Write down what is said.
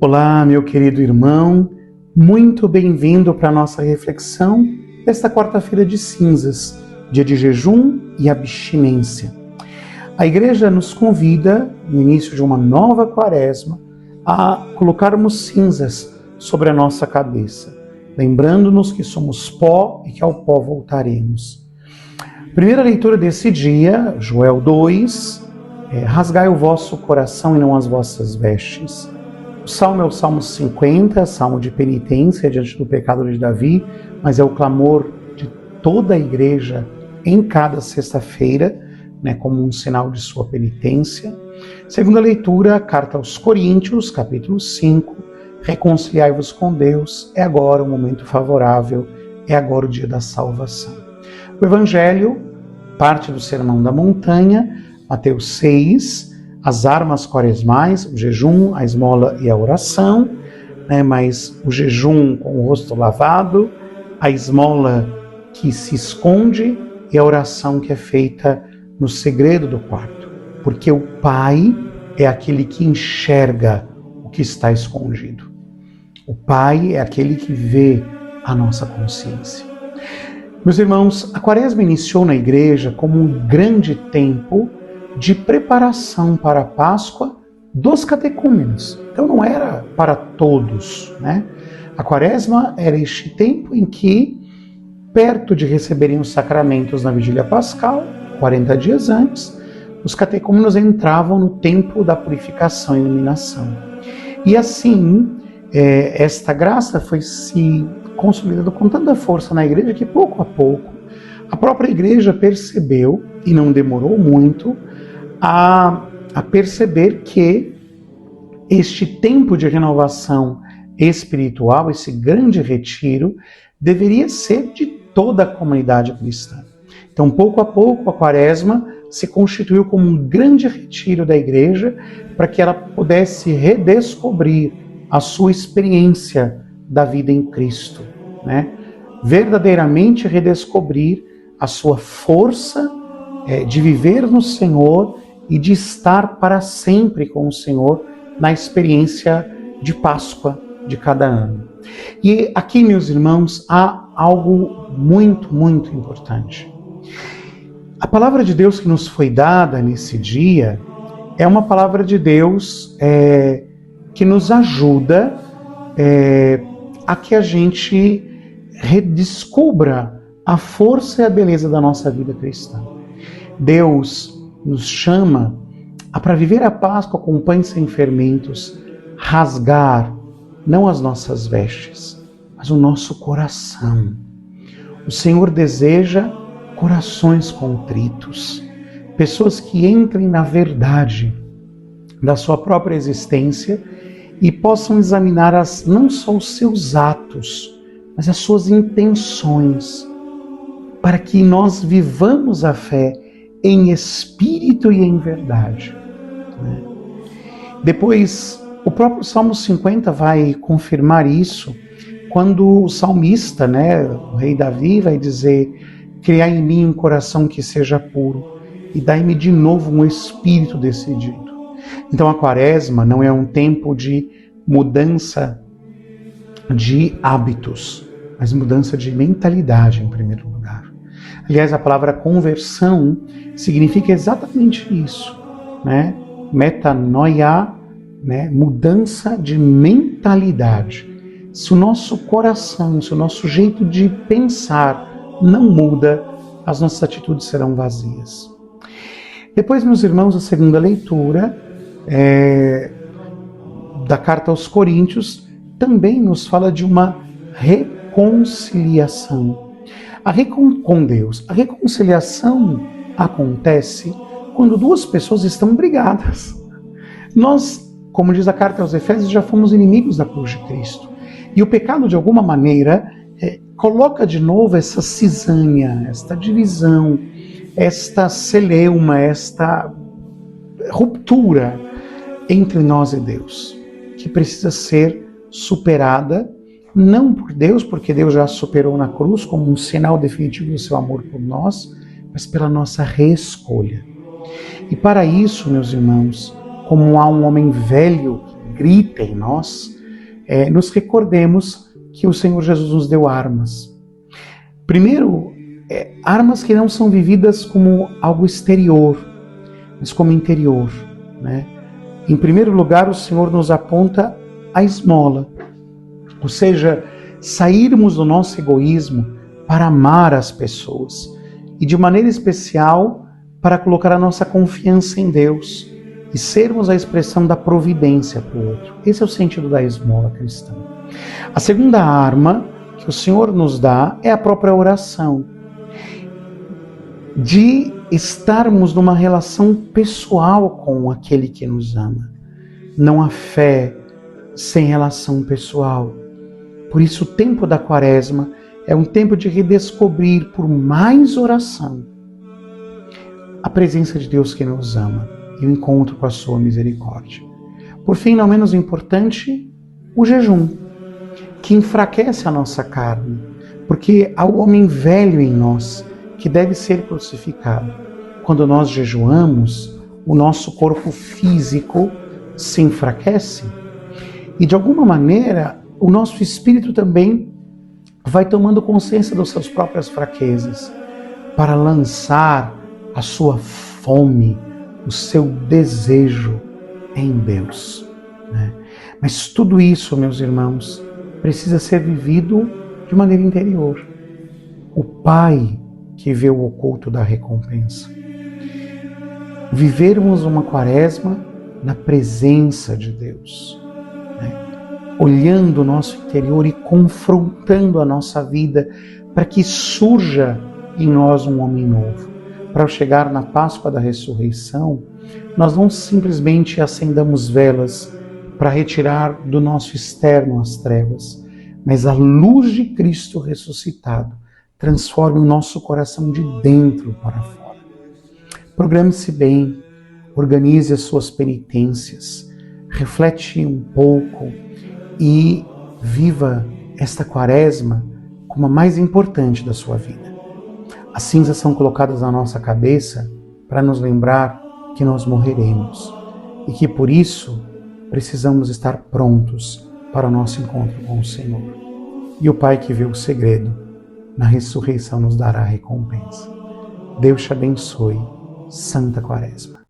Olá, meu querido irmão, muito bem-vindo para a nossa reflexão desta quarta-feira de cinzas, dia de jejum e abstinência. A Igreja nos convida, no início de uma nova quaresma, a colocarmos cinzas sobre a nossa cabeça, lembrando-nos que somos pó e que ao pó voltaremos. Primeira leitura desse dia, Joel 2, rasgai o vosso coração e não as vossas vestes. O salmo é o Salmo 50, salmo de penitência diante do pecado de Davi, mas é o clamor de toda a igreja em cada sexta-feira, como um sinal de sua penitência. Segunda leitura, carta aos Coríntios, capítulo 5, reconciliai-vos com Deus, é agora o momento favorável, é agora o dia da salvação. O Evangelho, parte do Sermão da Montanha, Mateus 6, as armas quaresmais, o jejum, a esmola e a oração, mas o jejum com o rosto lavado, a esmola que se esconde e a oração que é feita no segredo do quarto. Porque o Pai é aquele que enxerga o que está escondido. O Pai é aquele que vê a nossa consciência. Meus irmãos, a quaresma iniciou na igreja como um grande tempo de preparação para a Páscoa dos catecúmenos. Então não era para todos, A quaresma era este tempo em que, perto de receberem os sacramentos na vigília pascal, 40 dias antes, os catecúmenos entravam no tempo da purificação e iluminação. E assim, esta graça foi se consolidando com tanta força na igreja que pouco a pouco a própria igreja percebeu, e não demorou muito, a perceber que este tempo de renovação espiritual, esse grande retiro, deveria ser de toda a comunidade cristã. Então, pouco a pouco, a quaresma se constituiu como um grande retiro da igreja para que ela pudesse redescobrir a sua experiência da vida em Cristo, Verdadeiramente redescobrir a sua força de viver no Senhor e de estar para sempre com o Senhor na experiência de Páscoa de cada ano. E aqui, meus irmãos, há algo muito, muito importante. A palavra de Deus que nos foi dada nesse dia é uma palavra de Deus que nos ajuda a que a gente redescubra a força e a beleza da nossa vida cristã. Deus nos chama para viver a Páscoa com pães sem fermentos, rasgar não as nossas vestes, mas o nosso coração. O Senhor deseja corações contritos, pessoas que entrem na verdade da sua própria existência e possam examinar não só os seus atos, mas as suas intenções, para que nós vivamos a fé em espírito e em verdade. Depois, o próprio Salmo 50 vai confirmar isso, quando o salmista, o rei Davi, vai dizer: criai em mim um coração que seja puro e dai-me de novo um espírito decidido. Então a quaresma não é um tempo de mudança de hábitos, mas mudança de mentalidade em primeiro lugar. Aliás, a palavra conversão significa exatamente isso, Metanoia, mudança de mentalidade. Se o nosso coração, se o nosso jeito de pensar não muda, as nossas atitudes serão vazias. Depois, meus irmãos, a segunda leitura da carta aos Coríntios também nos fala de uma reconciliação. Com Deus. A reconciliação acontece quando duas pessoas estão brigadas. Nós, como diz a carta aos Efésios, já fomos inimigos da cruz de Cristo. E o pecado, de alguma maneira, coloca de novo essa cisânia, esta divisão, esta celeuma, esta ruptura entre nós e Deus, que precisa ser superada, não por Deus, porque Deus já superou na cruz como um sinal definitivo do seu amor por nós, mas pela nossa reescolha. E para isso, meus irmãos, como há um homem velho que grita em nós, nos recordemos que o Senhor Jesus nos deu armas. Primeiro, armas que não são vividas como algo exterior, mas como interior, né? Em primeiro lugar, o Senhor nos aponta a esmola, ou seja, sairmos do nosso egoísmo para amar as pessoas e, de maneira especial, para colocar a nossa confiança em Deus e sermos a expressão da providência para o outro. Esse é o sentido da esmola cristã. A segunda arma que o Senhor nos dá é a própria oração, de estarmos numa relação pessoal com aquele que nos ama. Não há fé sem relação pessoal. Por isso, o tempo da Quaresma é um tempo de redescobrir, por mais oração, a presença de Deus que nos ama e o encontro com a sua misericórdia. Por fim, não menos importante, o jejum, que enfraquece a nossa carne, porque há o homem velho em nós que deve ser crucificado. Quando nós jejuamos, o nosso corpo físico se enfraquece e, de alguma maneira, o nosso espírito também vai tomando consciência das suas próprias fraquezas para lançar a sua fome, o seu desejo em Deus, né? Mas tudo isso, meus irmãos, precisa ser vivido de maneira interior. O Pai que vê o oculto da recompensa. Vivermos uma Quaresma na presença de Deus, né? Olhando o nosso interior e confrontando a nossa vida para que surja em nós um homem novo. Para ao chegar na Páscoa da Ressurreição, nós não simplesmente acendamos velas para retirar do nosso externo as trevas, mas a luz de Cristo ressuscitado transforme o nosso coração de dentro para fora. Programe-se bem, organize as suas penitências, reflete um pouco e viva esta Quaresma como a mais importante da sua vida. As cinzas são colocadas na nossa cabeça para nos lembrar que nós morreremos e que por isso precisamos estar prontos para o nosso encontro com o Senhor. E o Pai que vê o segredo, na ressurreição nos dará a recompensa. Deus te abençoe. Santa Quaresma.